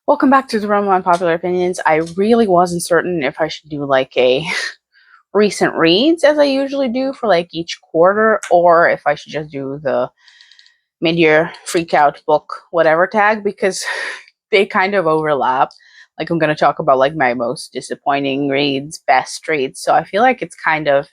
Welcome back to the Realm of Unpopular Opinions. I really wasn't certain if I should do like a recent reads as I usually do for like each quarter, or if I should just do the mid-year freakout book whatever tag, because they kind of overlap. Like I'm going to talk about like my most disappointing reads, best reads. So I feel like it's kind of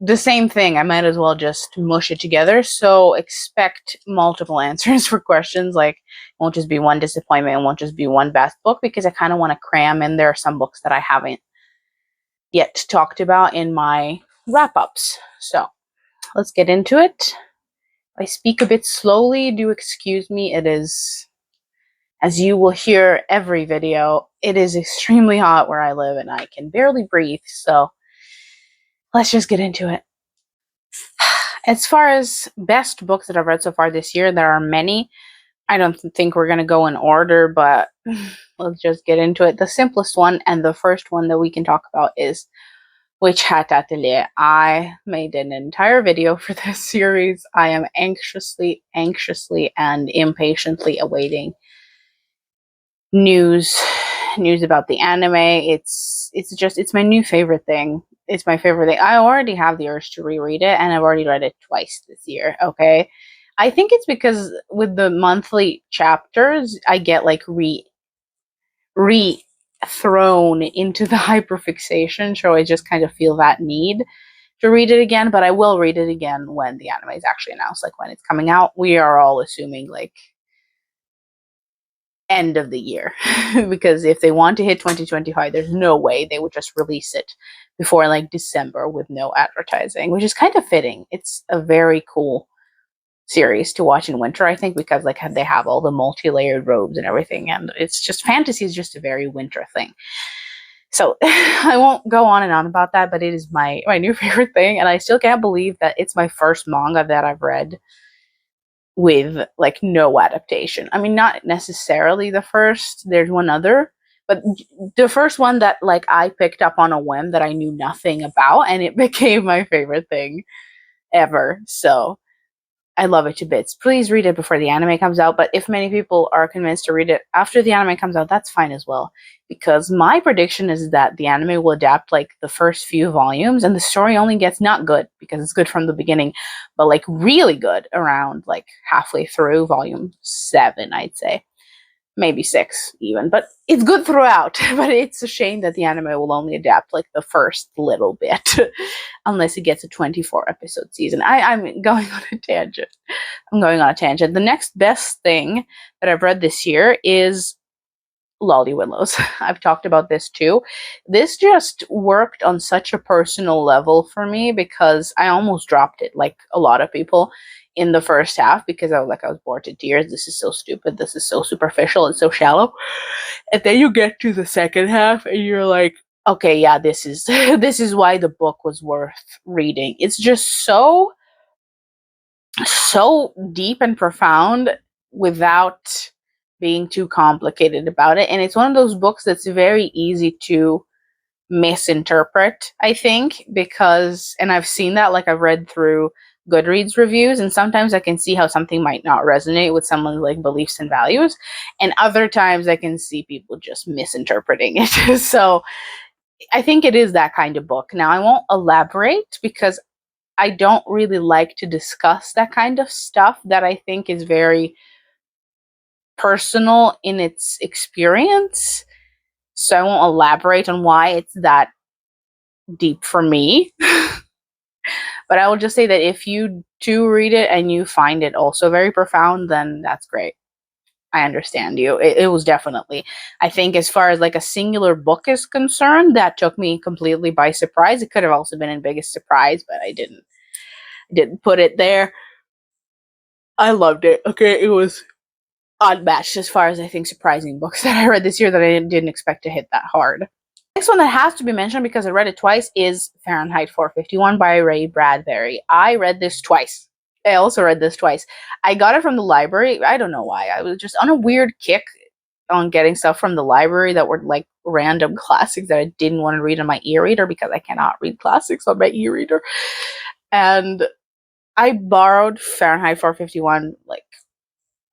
the same thing. I might as well just mush it together. So expect multiple answers for questions. Like, it won't just be one disappointment. It won't just be one best book, because I kind of want to cram in there some books that I haven't yet talked about in my wrap ups. So let's get into it. I speak a bit slowly. Do excuse me. It is, as you will hear every video, it is extremely hot where I live and I can barely breathe. So let's just get into it. As far as best books that I've read so far this year, there are many. I don't think we're going to go in order, but let's just get into it. The simplest one and the first one that we can talk about is Witch Hat Atelier. I made an entire video for this series. I am anxiously and impatiently awaiting news about the anime. It's my new favorite thing. It's my favorite thing. I already have the urge to reread it, and I've already read it twice this year. Okay, I think it's because with the monthly chapters, I get like thrown into the hyperfixation, so I just kind of feel that need to read it again. But I will read it again when the anime is actually announced, like when it's coming out. We are all assuming like end of the year because if they want to hit 2025, there's no way they would just release it before like December with no advertising, which is kind of fitting. It's a very cool series to watch in winter, I think, because like they have all the multi-layered robes and everything, and it's just fantasy is just a very winter thing. So I won't go on and on about that, but it is my new favorite thing, and I still can't believe that it's my first manga that I've read with like no adaptation. I mean, not necessarily the first. There's one other, but the first one that like I picked up on a whim that I knew nothing about, and it became my favorite thing ever. So I love it to bits. Please read it before the anime comes out, but if many people are convinced to read it after the anime comes out, that's fine as well. Because my prediction is that the anime will adapt like the first few volumes, and the story only gets not good, because it's good from the beginning, but like really good around like halfway through volume 7, I'd say. Maybe 6 even, but it's good throughout. But it's a shame that the anime will only adapt like the first little bit, unless it gets a 24 episode season. I'm going on a tangent. The next best thing that I've read this year is Lolly Willows. I've talked about this too. This just worked on such a personal level for me because I almost dropped it, like a lot of people, in the first half, because I was bored to tears. This is so stupid. This is so superficial and so shallow. And then you get to the second half and you're like, okay, yeah, this is this is why the book was worth reading. It's just so deep and profound without being too complicated about it. And it's one of those books that's very easy to misinterpret, I think, because, and I've seen that, like I've read through Goodreads reviews, and sometimes I can see how something might not resonate with someone's like beliefs and values, and other times I can see people just misinterpreting it. So I think it is that kind of book. Now I won't elaborate because I don't really like to discuss that kind of stuff that I think is very personal in its experience. So I won't elaborate on why it's that deep for me. But I will just say that if you do read it and you find it also very profound, then that's great. I understand you. It was definitely, I think, as far as like a singular book is concerned, that took me completely by surprise. It could have also been a biggest surprise, but I didn't put it there. I loved it. Okay, it was unmatched as far as I think surprising books that I read this year that I didn't expect to hit that hard. Next one that has to be mentioned because I read it twice is Fahrenheit 451 by Ray Bradbury. I read this twice. I also read this twice. I got it from the library. I don't know why. I was just on a weird kick on getting stuff from the library that were like random classics that I didn't want to read on my e-reader because I cannot read classics on my e-reader. And I borrowed Fahrenheit 451 like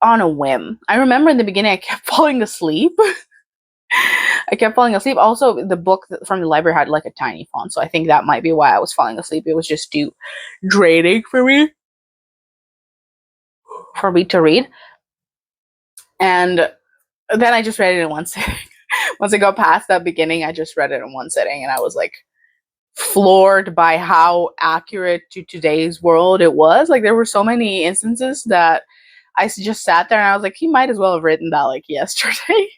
on a whim. I remember in the beginning I kept falling asleep. I kept falling asleep. Also, the book from the library had like a tiny font, so I think that might be why I was falling asleep. It was just too draining for me to read. And then I just read it in one sitting. Once I got past that beginning, I just read it in one sitting, and I was like floored by how accurate to today's world it was. Like, there were so many instances that I just sat there and I was like, he might as well have written that like yesterday.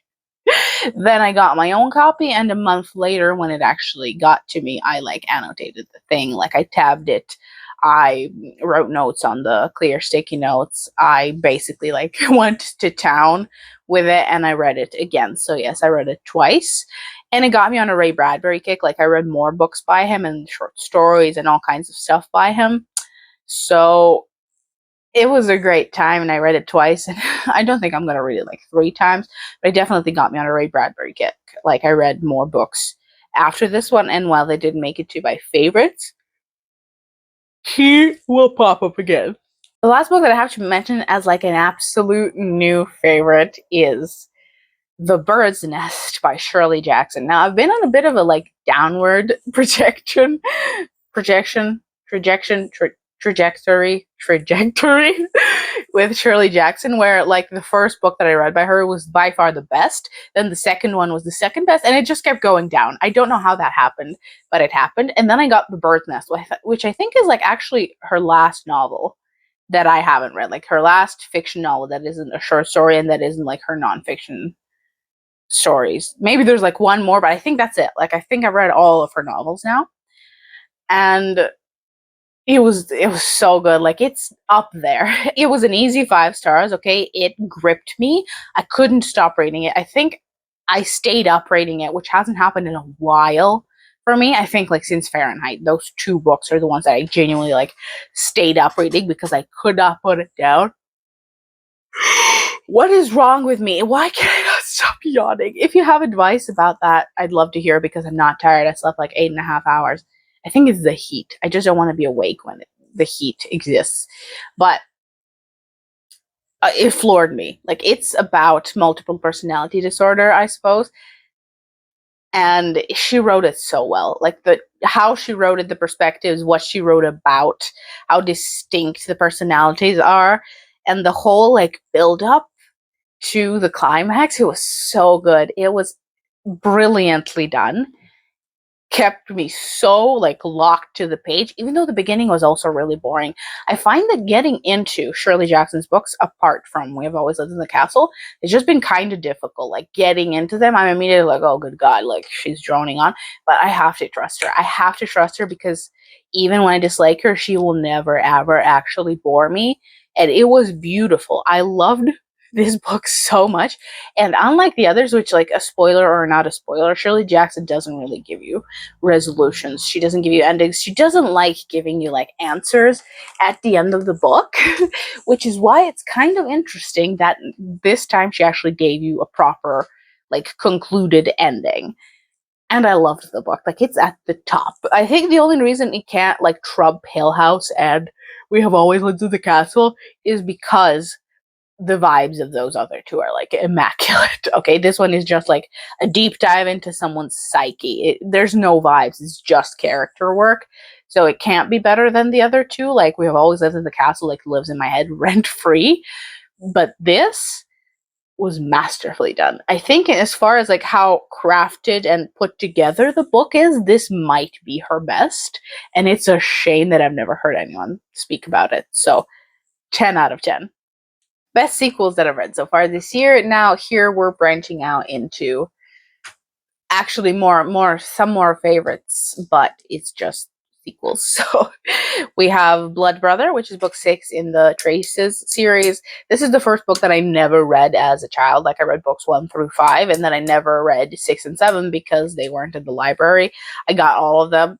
Then I got my own copy, and a month later, when it actually got to me, I like annotated the thing. Like, I tabbed it. I wrote notes on the clear sticky notes. I basically like went to town with it, and I read it again. So yes, I read it twice, and it got me on a Ray Bradbury kick. Like, I read more books by him and short stories and all kinds of stuff by him. So it was a great time, and I read it twice, and I don't think I'm going to read it like 3 times, but it definitely got me on a Ray Bradbury kick. Like, I read more books after this one, and while they didn't make it to my favorites, he will pop up again. The last book that I have to mention as like an absolute new favorite is The Bird's Nest by Shirley Jackson. Now, I've been on a bit of a like downward trajectory with Shirley Jackson, where like the first book that I read by her was by far the best, then the second one was the second best, and it just kept going down. I don't know how that happened, but it happened. And then I got The Bird's Nest, which I think is like actually her last novel that I haven't read, like her last fiction novel that isn't a short story and that isn't like her nonfiction stories. Maybe there's like one more, but I think that's it. Like, I think I've read all of her novels now, and it was so good. Like, it's up there. It was an easy 5 stars. Okay, it gripped me. I couldn't stop reading it. I think I stayed up reading it, which hasn't happened in a while for me. I think like since Fahrenheit, those 2 books are the ones that I genuinely like stayed up reading because I could not put it down. What is wrong with me? Why can't I not stop yawning? If you have advice about that, I'd love to hear, because I'm not tired. I slept like 8.5 hours. I think it's the heat. I just don't want to be awake when the heat exists. But it floored me. Like, it's about multiple personality disorder, I suppose. And she wrote it so well. Like, how she wrote it, the perspectives, what she wrote about, how distinct the personalities are, and the whole like build up to the climax. It was so good. It was brilliantly done. Kept me so like locked to the page, even though the beginning was also really boring. I find that getting into Shirley Jackson's books, apart from We Have Always Lived in the Castle, it's just been kind of difficult. Like, getting into them, I'm immediately like, oh good god, like she's droning on. But I have to trust her. I have to trust her, because even when I dislike her, she will never ever actually bore me. And it was beautiful. I loved this book so much. And unlike the others, which, like, a spoiler or not a spoiler, Shirley Jackson doesn't really give you resolutions. She doesn't give you endings. She doesn't like giving you like answers at the end of the book, which is why it's kind of interesting that this time she actually gave you a proper like concluded ending. And I loved the book. Like, it's at the top. I think the only reason it can't like trump Hill House and We Have Always Lived in the Castle is because the vibes of those other 2 are like immaculate. Okay, this one is just like a deep dive into someone's psyche. There's no vibes, it's just character work, so it can't be better than the other 2. Like, We Have Always Lived in the Castle like lives in my head rent free, but this was masterfully done. I think as far as like how crafted and put together the book is, this might be her best, and it's a shame that I've never heard anyone speak about it. So 10 out of 10. Best sequels that I've read so far this year. Now, here we're branching out into actually some more favorites, but it's just sequels. So we have Blood Brother, which is book 6 in the Traces series. This is the first book that I never read as a child. Like, I read books 1 through 5, and then I never read 6 and 7 because they weren't in the library. I got all of them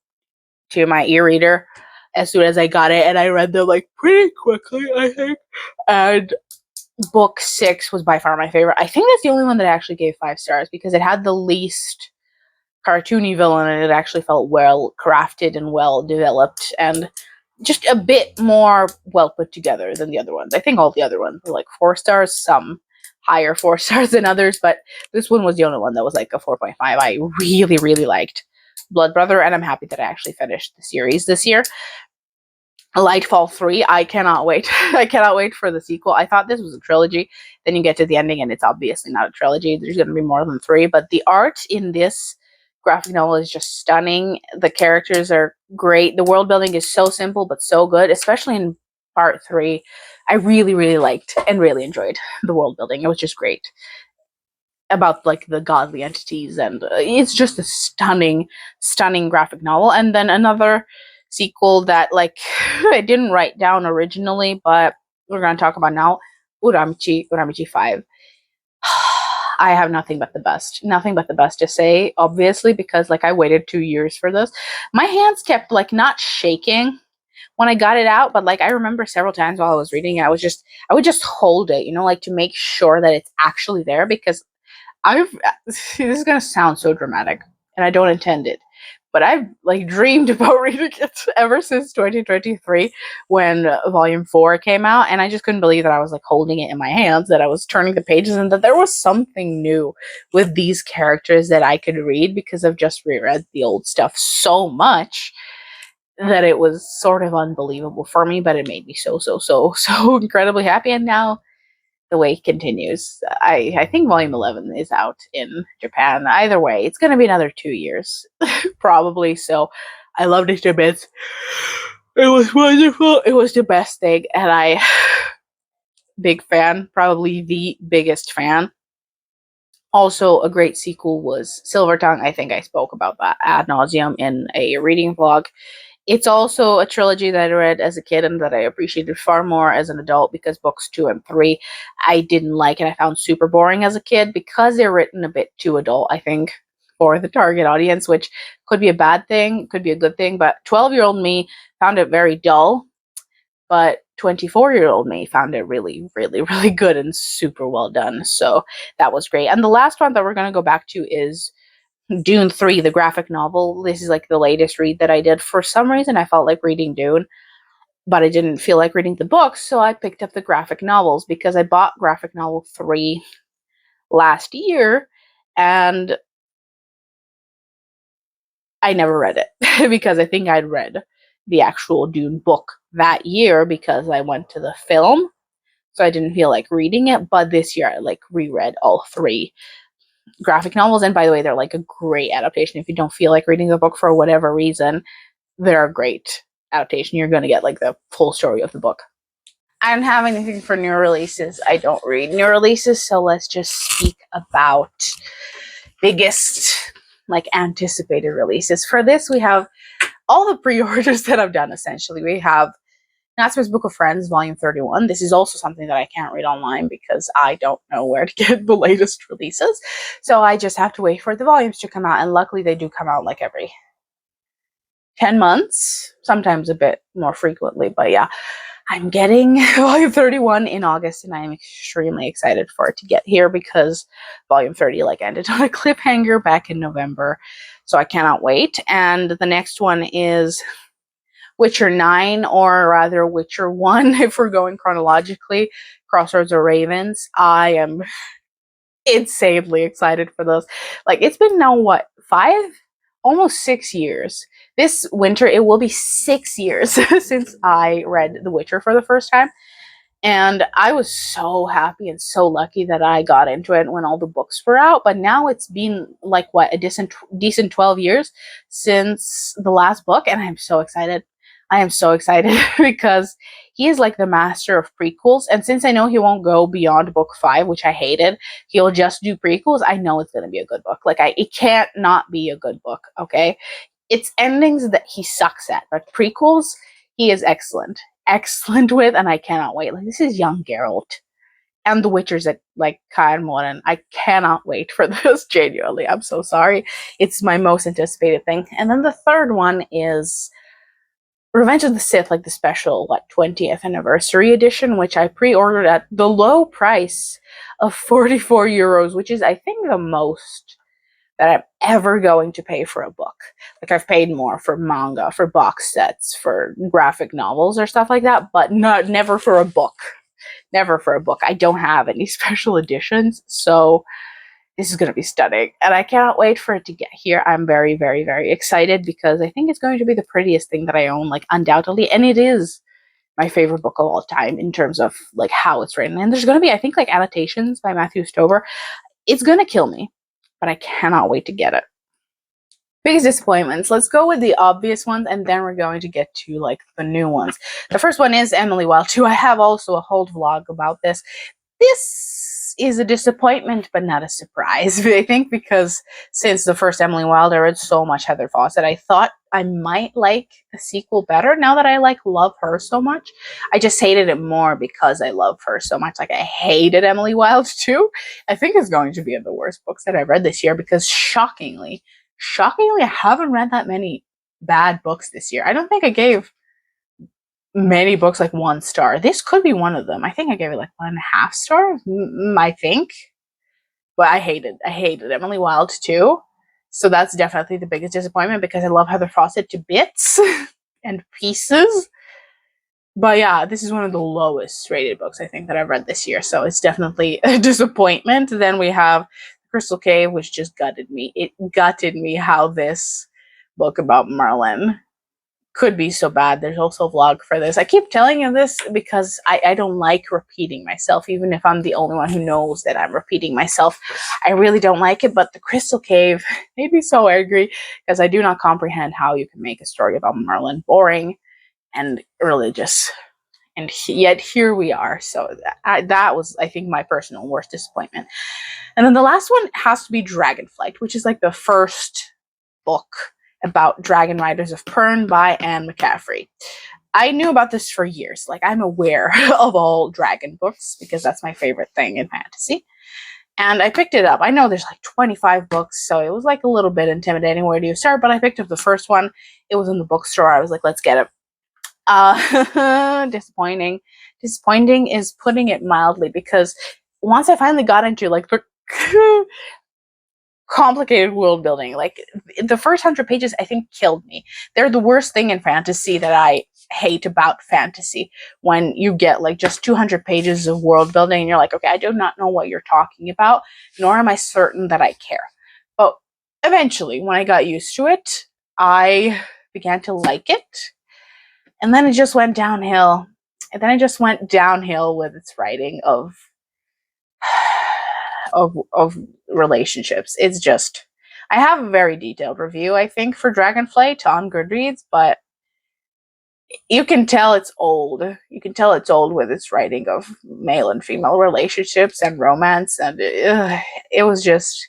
to my e-reader as soon as I got it, and I read them like pretty quickly, I think. And book 6 was by far my favorite. I think that's the only one that I actually gave 5 stars, because it had the least cartoony villain, and it actually felt well crafted and well developed. And just a bit more well put together than the other ones. I think all the other ones were like 4 stars, some higher 4 stars than others, but this one was the only one that was like a 4.5. I really, really liked Blood Brother, and I'm happy that I actually finished the series this year. Lightfall 3, I cannot wait. I cannot wait for the sequel. I thought this was a trilogy. Then you get to the ending and it's obviously not a trilogy. There's going to be more than 3, but the art in this graphic novel is just stunning. The characters are great. The world building is so simple but so good, especially in part 3. I really, really liked and really enjoyed the world building. It was just great about like the godly entities, and it's just a stunning graphic novel. And then another sequel that like I didn't write down originally, but we're going to talk about now, Uramichi 5. I have nothing but the best to say, obviously, because like I waited 2 years for this. My hands kept like not shaking when I got it out, but like I remember several times while I was reading it, I would just hold it, like to make sure that it's actually there, because this is gonna sound so dramatic, and I don't intend it, but I've like dreamed about reading it ever since 2023 when Volume 4 came out, and I just couldn't believe that I was like holding it in my hands, that I was turning the pages, and that there was something new with these characters that I could read, because I've just reread the old stuff so much that it was sort of unbelievable for me, but it made me so incredibly happy. And now the wait continues. I think Volume 11 is out in Japan. Either way, it's going to be another 2 years, probably. So I loved it a bit. It was wonderful. It was the best thing. And big fan, probably the biggest fan. Also, a great sequel was Silver Tongue. I think I spoke about that ad nauseum in a reading vlog. It's also a trilogy that I read as a kid and that I appreciated far more as an adult, because books 2 and 3 I didn't like and I found super boring as a kid, because they're written a bit too adult, I think, for the target audience, which could be a bad thing, could be a good thing. But 12-year-old me found it very dull, but 24-year-old me found it really, really, really good and super well done. So that was great. And the last one that we're going to go back to is Dune 3, the graphic novel. This is like the latest read that I did. For some reason, I felt like reading Dune, but I didn't feel like reading the books, so I picked up the graphic novels, because I bought graphic novel 3 last year, and I never read it, because I think I'd read the actual Dune book that year because I went to the film, so I didn't feel like reading it. But this year I like reread all 3 graphic novels, and by the way, they're like a great adaptation. If you don't feel like reading the book for whatever reason, they're a great adaptation. You're going to get like the full story of the book. I don't have anything for new releases. I don't read new releases, so let's just speak about biggest like anticipated releases. For this, we have all the pre-orders that I've done. Essentially, we have Natsume's Book of Friends, Volume 31. This is also something that I can't read online because I don't know where to get the latest releases. So I just have to wait for the volumes to come out. And luckily, they do come out like every 10 months, sometimes a bit more frequently. But yeah, I'm getting Volume 31 in August, and I'm extremely excited for it to get here, because Volume 30 like ended on a cliffhanger back in November. So I cannot wait. And the next one is Witcher 9, or rather Witcher 1, if we're going chronologically, Crossroads of Ravens. I am insanely excited for those. Like, it's been now, what, 5? Almost 6 years. This winter, it will be 6 years since I read The Witcher for the first time. And I was so happy and so lucky that I got into it when all the books were out. But now it's been like, what, a decent 12 years since the last book, and I'm so excited. I am so excited because he is like the master of prequels. And since I know he won't go beyond book 5, which I hated, he'll just do prequels. I know it's going to be a good book. Like, it can't not be a good book, okay? It's endings that he sucks at, but prequels, he is excellent with, and I cannot wait. Like, this is young Geralt. And the Witchers at like Kaer Morhen. I cannot wait for this, genuinely. I'm so sorry. It's my most anticipated thing. And then the third one is Revenge of the Sith, like the special 20th anniversary edition, which I pre-ordered at the low price of 44 euros, which is, I think, the most that I'm ever going to pay for a book. Like, I've paid more for manga, for box sets, for graphic novels or stuff like that, but never for a book. Never for a book. I don't have any special editions, so this is going to be stunning. And I cannot wait for it to get here. I'm very, very, very excited because I think it's going to be the prettiest thing that I own, like, undoubtedly. And it is my favorite book of all time in terms of, like, how it's written. And there's going to be, I think, like, annotations by Matthew Stover. It's going to kill me, but I cannot wait to get it. Biggest disappointments. Let's go with the obvious ones, and then we're going to get to, like, the new ones. The first one is Emily Wilde 2. I have also a whole vlog about this. This is a disappointment, but not a surprise, I think, because since the first Emily Wilde, I read so much Heather Fawcett. I thought I might like the sequel better. Now that I, like, love her so much, I just hated it more because I love her so much. Like, I hated Emily Wilde 2. I think it's going to be the worst books that I've read this year because shockingly, I haven't read that many bad books this year. I don't think I gave many books like 1 star. This could be one of them. I think I gave it like 1.5 stars, I think. But I hated Emily Wilde too. So that's definitely the biggest disappointment because I love Heather Fawcett to bits and pieces. But yeah, this is one of the lowest rated books I think that I've read this year. So it's definitely a disappointment. Then we have Crystal Cave, which just gutted me. It gutted me how this book about Merlin could be so bad. There's also a vlog for this. I keep telling you this because I don't like repeating myself, even if I'm the only one who knows that I'm repeating myself. I really don't like it, but the Crystal Cave made me so angry because I do not comprehend how you can make a story about Merlin boring and religious. And yet here we are. So that was, I think, my personal worst disappointment. And then the last one has to be Dragonflight, which is like the first book about Dragon Riders of Pern by Anne McCaffrey. I knew about this for years. Like, I'm aware of all dragon books because that's my favorite thing in fantasy. And I picked it up. I know there's like 25 books, so it was like a little bit intimidating. Where do you start? But I picked up the first one. It was in the bookstore. I was like, let's get it. Disappointing. Disappointing is putting it mildly because once I finally got into, like, the complicated world building, like, the first 100 pages I think killed me. They're the worst thing in fantasy that I hate about fantasy, when you get like just 200 pages of world building and you're like, okay, I do not know what you're talking about, nor am I certain that I care. But eventually, when I got used to it, I began to like it, and then it just went downhill. And then it just went downhill with its writing of relationships. It's just, I have a very detailed review, I think, for Dragonflight on Goodreads, but you can tell it's old. You can tell it's old with its writing of male and female relationships and romance, and it was just,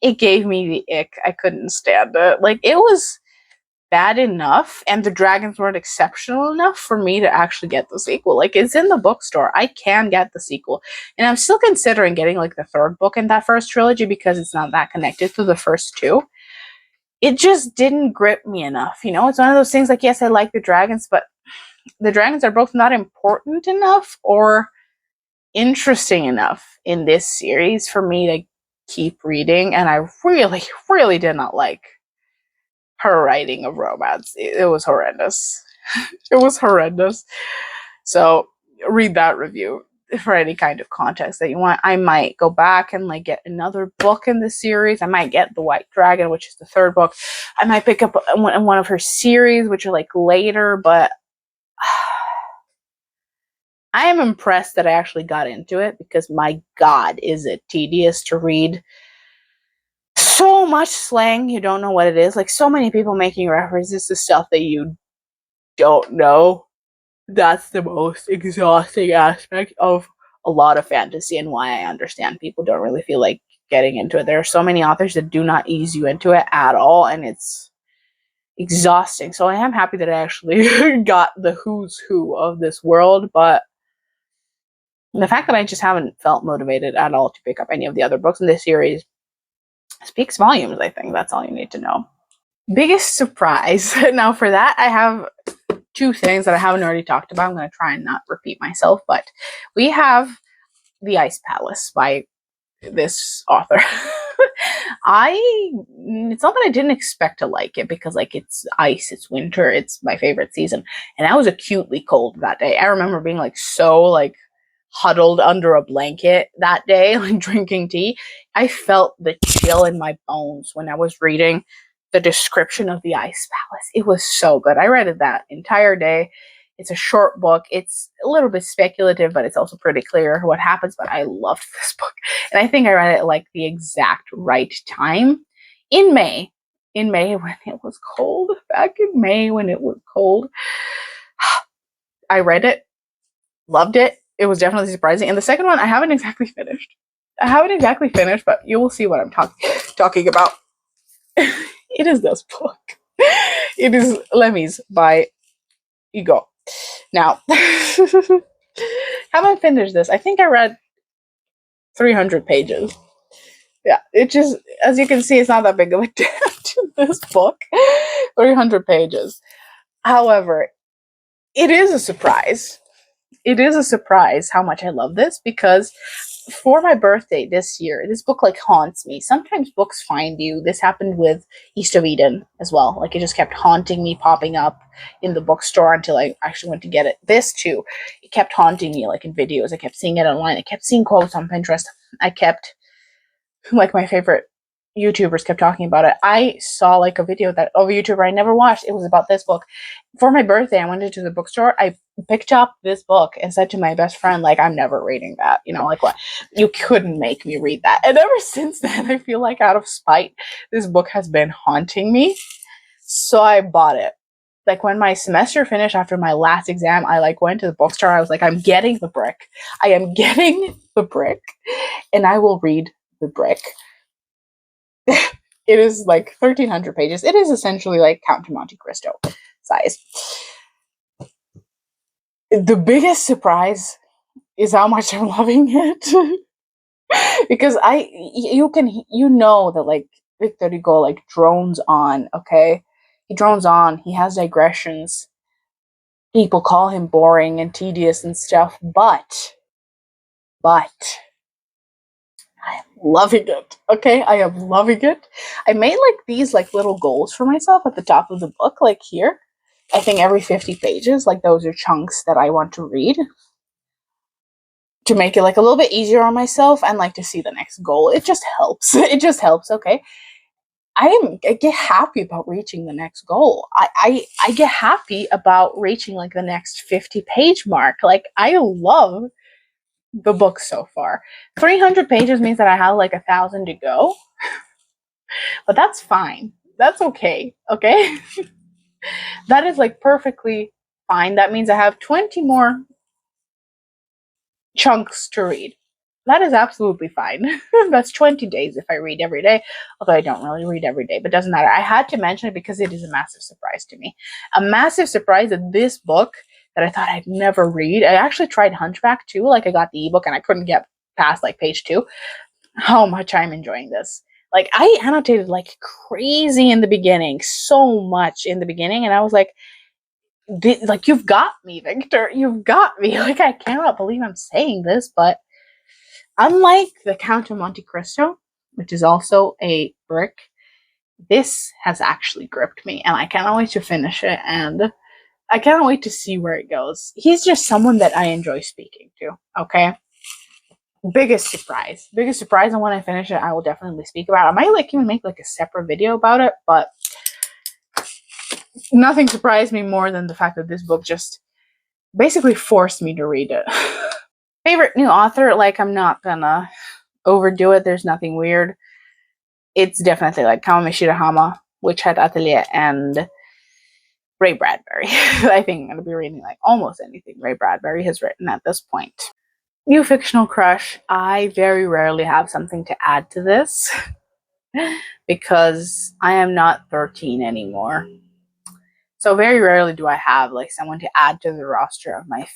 it gave me the ick. I couldn't stand it. Like, it was bad enough, and the dragons weren't exceptional enough for me to actually get the sequel. Like, it's in the bookstore. I can get the sequel. And I'm still considering getting, like, the third book in that first trilogy because it's not that connected to the first two. It just didn't grip me enough, you know? It's one of those things, like, yes, I like the dragons, but the dragons are both not important enough or interesting enough in this series for me to keep reading, and I really, really did not like her writing of romance. It was horrendous. It was horrendous. So read that review for any kind of context that you want. I might go back and like get another book in the series. I might get The White Dragon, which is the third book. I might pick up one of her series, which are like later, but I am impressed that I actually got into it because, my God, is it tedious to read. So much slang, you don't know what it is. Like, so many people making references to stuff that you don't know. That's the most exhausting aspect of a lot of fantasy, and why I understand people don't really feel like getting into it. There are so many authors that do not ease you into it at all, and it's exhausting. So I am happy that I actually got the who's who of this world, but the fact that I just haven't felt motivated at all to pick up any of the other books in this series speaks volumes, I think. That's all you need to know. Biggest surprise. Now, for that, I have two things that I haven't already talked about. I'm going to try and not repeat myself, but we have The Ice Palace by this author. It's not that I didn't expect to like it because like it's ice, it's winter, it's my favorite season. And I was acutely cold that day. I remember being like so like huddled under a blanket that day, like drinking tea. I felt the chill in my bones when I was reading the description of the Ice Palace. It was so good. I read it that entire day. It's a short book. It's a little bit speculative, but it's also pretty clear what happens. But I loved this book. And I think I read it at like the exact right time in May. In May when it was cold. Back in May when it was cold. I read it. Loved it. It was definitely surprising. And the second one, I haven't exactly finished. But you will see what I'm talking about. It is this book. It is Lemmies by Ego. Now, haven't finished this. I think I read 300 pages. Yeah, it just, as you can see, it's not that big of a dent to this book. 300 pages. However, it is a surprise. It is a surprise how much I love this because for my birthday this year, this book like haunts me. Sometimes books find you. This happened with East of Eden as well. Like it just kept haunting me, popping up in the bookstore until I actually went to get it. This too, it kept haunting me like in videos. I kept seeing it online. I kept seeing quotes on Pinterest. I kept, like my favorite YouTubers kept talking about it. I saw like a video that of a YouTuber I never watched. It was about this book. For my birthday, I went into the bookstore. I picked up this book and said to my best friend, like, I'm never reading that. You know, like what? You couldn't make me read that. And ever since then, I feel like out of spite, this book has been haunting me. So I bought it. Like when my semester finished after my last exam, I like went to the bookstore. I was like, I'm getting the brick. I am getting the brick and I will read the brick. It is like 1,300 pages. It is essentially like Count of Monte Cristo size. The biggest surprise is how much I'm loving it. Because you know that like Victor Hugo like drones on, okay? He drones on, he has digressions. People call him boring and tedious and stuff, but I am loving it. Okay, I am loving it. I made like these like little goals for myself at the top of the book, like here. I think every 50 pages, like those are chunks that I want to read to make it like a little bit easier on myself and like to see the next goal. It just helps. It just helps. Okay. I get happy about reaching the next goal. I get happy about reaching like the next 50-page mark. Like I love the book so far. 300 pages means that I have like 1,000 to go, but that's fine. That's okay. Okay. That is like perfectly fine. That means I have 20 more chunks to read. That is absolutely fine. That's 20 days if I read every day, although I don't really read every day, but doesn't matter. I had to mention it because it is a massive surprise to me. A massive surprise that this book that I thought I'd never read. I actually tried Hunchback too. Like I got the ebook and I couldn't get past like page 2. How much I'm enjoying this. Like I annotated like crazy in the beginning, so much in the beginning, and I was like, you've got me, Victor. You've got me. Like I cannot believe I'm saying this, but unlike the Count of Monte Cristo, which is also a brick, this has actually gripped me, and I cannot wait to finish it, and I cannot wait to see where it goes. He's just someone that I enjoy speaking to, okay? Biggest surprise, and when I finish it, I will definitely speak about it. I might like even make like a separate video about it, but nothing surprised me more than the fact that this book just basically forced me to read it. Favorite new author, like I'm not gonna overdo it. There's nothing weird. It's definitely like Kawame Shirahama, Witch Hat Atelier, and Ray Bradbury. I think I'm gonna be reading like almost anything Ray Bradbury has written at this point. New fictional crush. I very rarely have something to add to this because I am not 13 anymore. So very rarely do I have like someone to add to the roster of my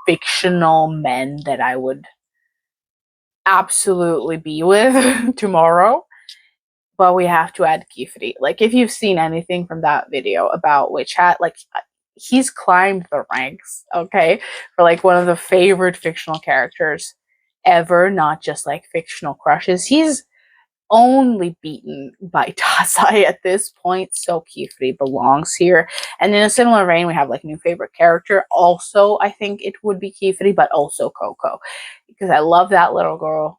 fictional men that I would absolutely be with tomorrow. But we have to add Kifri. Like if you've seen anything from that video about Witch Hat, like he's climbed the ranks, okay, for like one of the favorite fictional characters ever, not just like fictional crushes. He's only beaten by Tasai at this point, so Kifri belongs here. And in a similar vein, we have like new favorite character. Also, I think it would be Kifri, but also Coco, because I love that little girl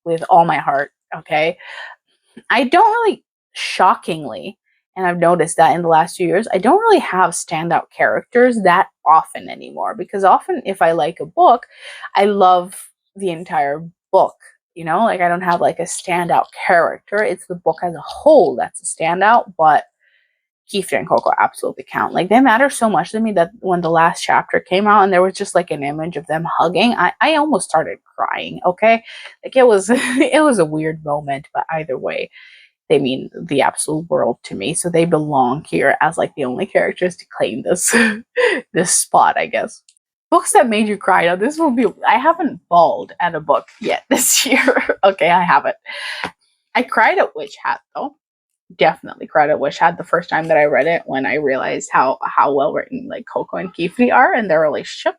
with all my heart. Okay, I don't really, shockingly, and I've noticed that in the last few years, I don't really have standout characters that often anymore. Because often, if I like a book, I love the entire book. You know, like I don't have like a standout character. It's the book as a whole that's a standout. But Kiefer and Coco absolutely count. Like they matter so much to me that when the last chapter came out and there was just like an image of them hugging, I almost started crying. Okay, like it was it was a weird moment, but either way, they mean the absolute world to me. So they belong here as like the only characters to claim this this spot, I guess. Books that made you cry. Now this will be, I haven't bawled at a book yet this year. Okay, I haven't. I cried at Witch Hat though. Definitely cried at Witch Hat the first time that I read it, when I realized how well written like Coco and Kifli are and their relationship.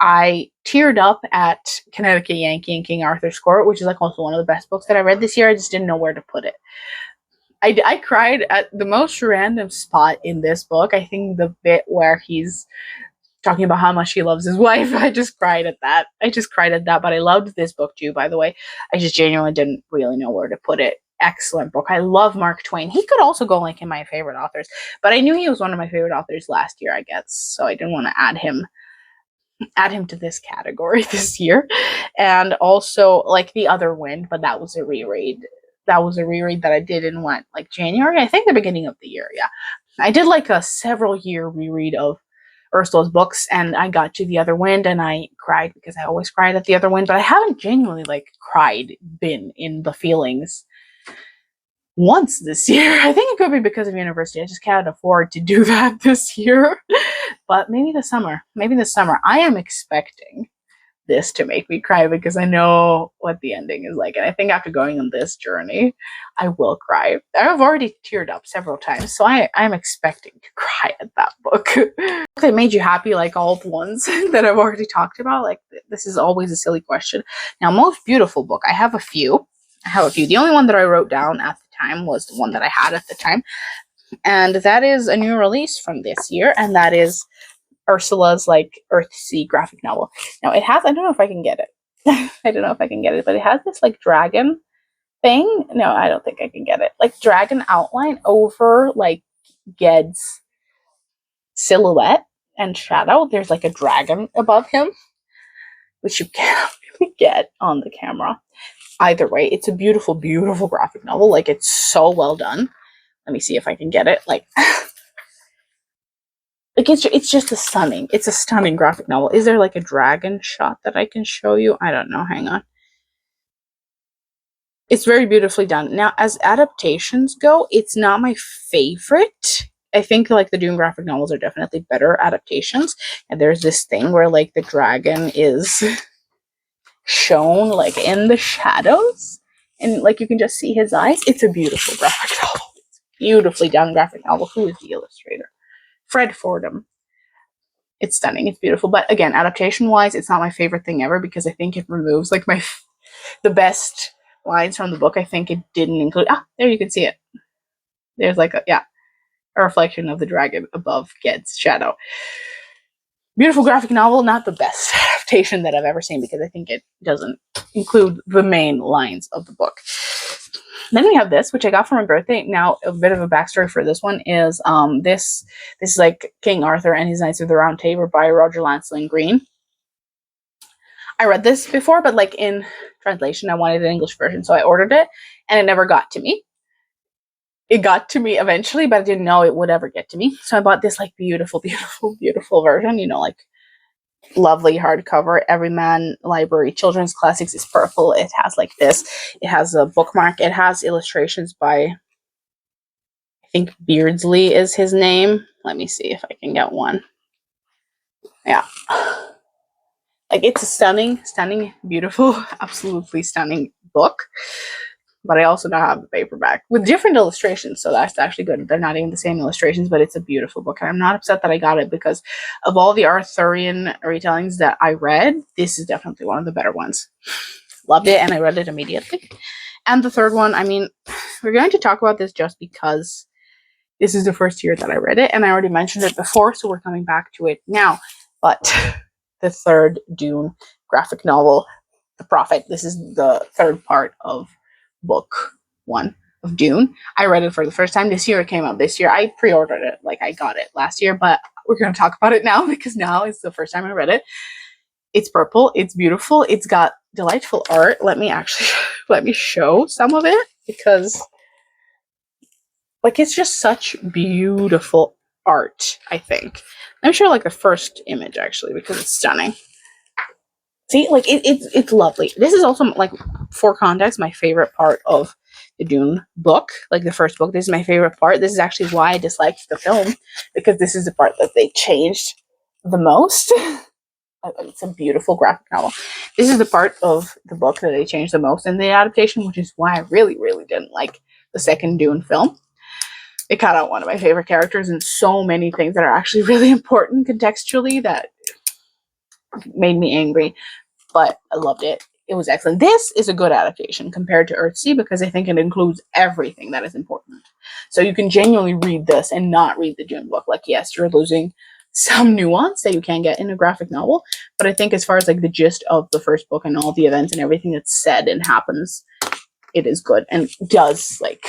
I teared up at Connecticut Yankee and King Arthur's Court, which is like also one of the best books that I read this year. I just didn't know where to put it. I cried at the most random spot in this book. I think the bit where he's talking about how much he loves his wife. I just cried at that. But I loved this book too, by the way. I just genuinely didn't really know where to put it. Excellent book. I love Mark Twain. He could also go like in my favorite authors, but I knew he was one of my favorite authors last year, I guess. So I didn't want to add him to this category this year. And also like The Other Wind, but that was a reread. That I did in what, like January? I think the beginning of the year, yeah. I did like a several year reread of Ursula's books, and I got to The Other Wind and I cried, because I always cried at The Other Wind, but I haven't genuinely like been in the feelings once this year. I think it could be because of university. I just can't afford to do that this year. But maybe this summer. I am expecting this to make me cry, because I know what the ending is like. And I think after going on this journey, I will cry. I've already teared up several times, so I'm expecting to cry at that book. It made you happy, like all the ones that I've already talked about. Like, this is always a silly question. Now, most beautiful book, I have a few. The only one that I wrote down at the time was the one that I had at the time. And that is a new release from this year. And that is Ursula's like Earthsea graphic novel. Now it has, I don't know if I can get it. But it has this like dragon thing. No, I don't think I can get it. Like dragon outline over like Ged's silhouette and shadow. There's like a dragon above him, which you can't really get on the camera. Either way, it's a beautiful, beautiful graphic novel. Like, it's so well done. Let me see if I can get it. Like it's just a stunning graphic novel. Is there like a dragon shot that I can show you? I don't know. Hang on. It's very beautifully done. Now, as adaptations go, it's not my favorite. I think like the Doom graphic novels are definitely better adaptations. And there's this thing where like the dragon is shown like in the shadows, and like you can just see his eyes. It's a beautiful graphic novel. It's beautifully done graphic novel. Who is the illustrator? Fred Fordham. It's stunning. It's beautiful. But again, adaptation wise, it's not my favorite thing ever, because I think it removes like the best lines from the book. I think it didn't include. There you can see it. There's like a reflection of the dragon above Ged's shadow. Beautiful graphic novel, not the best adaptation that I've ever seen, because I think it doesn't include the main lines of the book. Then we have this, which I got for my birthday. Now, a bit of a backstory for this one is this is like King Arthur and his Knights of the Round Table by Roger Lancelyn Green. I read this before, but like in translation, I wanted an English version, so I ordered it, and it never got to me. It got to me eventually, but I didn't know it would ever get to me. So I bought this like beautiful, beautiful, beautiful version, you know, like lovely hardcover. Everyman Library Children's Classics is purple. It has like this. It has a bookmark. It has illustrations by, I think Beardsley is his name. Let me see if I can get one. Yeah. Like, it's a stunning, stunning, beautiful, absolutely stunning book. But I also now have the paperback with different illustrations, so that's actually good. They're not even the same illustrations, but it's a beautiful book. And I'm not upset that I got it, because of all the Arthurian retellings that I read, this is definitely one of the better ones. Loved it, and I read it immediately. And the third one, I mean, we're going to talk about this just because this is the first year that I read it, and I already mentioned it before, so we're coming back to it now. But the third Dune graphic novel, The Prophet, this is the third part of book 1 of Dune. I read it for the first time this year. It came out this year. I pre-ordered it, like I got it last year, but we're going to talk about it now because now is the first time I read it. It's purple. It's beautiful. It's got delightful art. Let me show some of it because like it's just such beautiful art, I think. Let me show like the first image actually because it's stunning. See, like it's lovely. This is also like, for context, my favorite part of the Dune book, like the first book. This is my favorite part. This is actually why I disliked the film, because this is the part that they changed the most. It's a beautiful graphic novel. This is the part of the book that they changed the most in the adaptation, which is why I really, really didn't like the second Dune film. It cut out one of my favorite characters and so many things that are actually really important contextually that made me angry, but I loved it. It was excellent. This is a good adaptation compared to Earthsea because I think it includes everything that is important. So you can genuinely read this and not read the Dune book. Like, yes, you're losing some nuance that you can get in a graphic novel, but I think as far as like the gist of the first book and all the events and everything that's said and happens, it is good and does like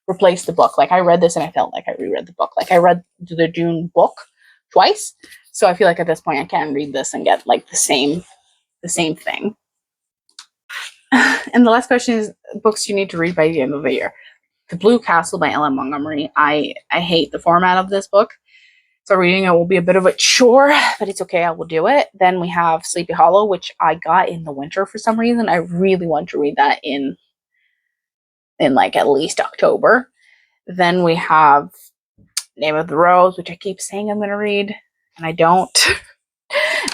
replace the book. Like I read this and I felt like I reread the book. Like I read the Dune book twice, so I feel like at this point I can read this and get like the same thing. And the last question is books you need to read by the end of the year. The Blue Castle by Ellen Montgomery. I hate the format of this book, so reading it will be a bit of a chore, but it's okay, I will do it. Then we have Sleepy Hollow, which I got in the winter for some reason. I really want to read that in like at least October. Then we have Name of the Rose, which I keep saying I'm going to read, and I don't.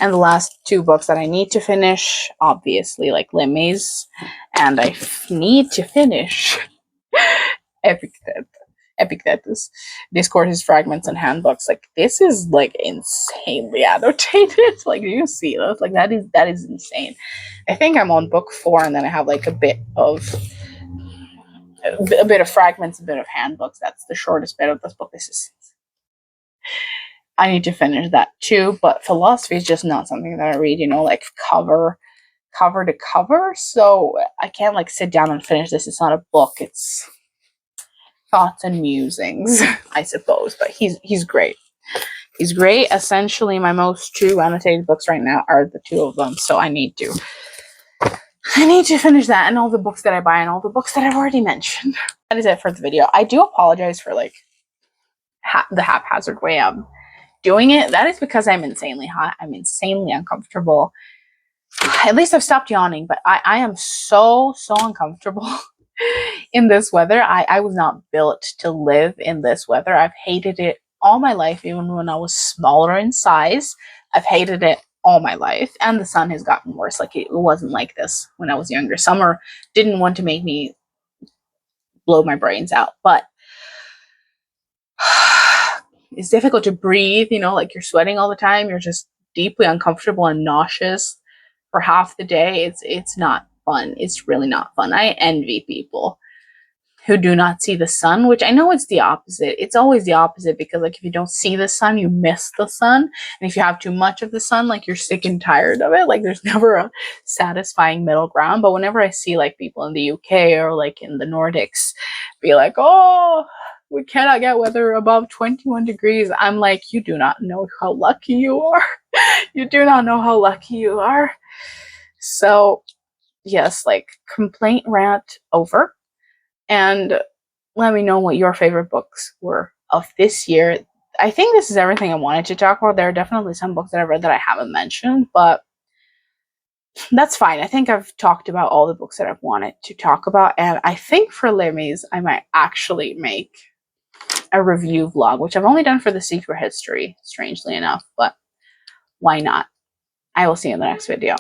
And the last two books that I need to finish, obviously, like Lemmies, and I need to finish Epictetus, Discourses, Fragments, and Handbooks. Like this is like insanely annotated. Like, do you see this? Like that is insane. I think I'm on book 4, and then I have like a bit of fragments, a bit of handbooks. That's the shortest bit of this book. I need to finish that too, but philosophy is just not something that I read, like cover to cover. So I can't like sit down and finish this. It's not a book. It's thoughts and musings, I suppose. But he's great. He's great. Essentially, my most two annotated books right now are the two of them. So I need to finish that and all the books that I buy and all the books that I've already mentioned. That is it for the video. I do apologize for like the haphazard way I'm doing it. That is because I'm insanely hot. I'm insanely uncomfortable. At least I've stopped yawning, but I am so uncomfortable in this weather. I was not built to live in this weather. I've hated it all my life, even when I was smaller in size. I've hated it all my life, and the sun has gotten worse. Like it wasn't like this when I was younger. Summer didn't want to make me blow my brains out, but it's difficult to breathe, like you're sweating all the time. You're just deeply uncomfortable and nauseous for half the day. It's not fun. It's really not fun. I envy people who do not see the sun, which I know it's the opposite. It's always the opposite because like if you don't see the sun, you miss the sun. And if you have too much of the sun, like you're sick and tired of it. Like there's never a satisfying middle ground. But whenever I see like people in the UK or like in the Nordics be like, oh, we cannot get weather above 21 degrees. I'm like, you do not know how lucky you are. You do not know how lucky you are. So yes, like complaint rant over. And let me know what your favorite books were of this year. I think this is everything I wanted to talk about. There are definitely some books that I've read that I haven't mentioned, but that's fine. I think I've talked about all the books that I've wanted to talk about. And I think for Lemmies, I might actually make a review vlog, which I've only done for The Secret History, strangely enough, but why not? I will see you in the next video.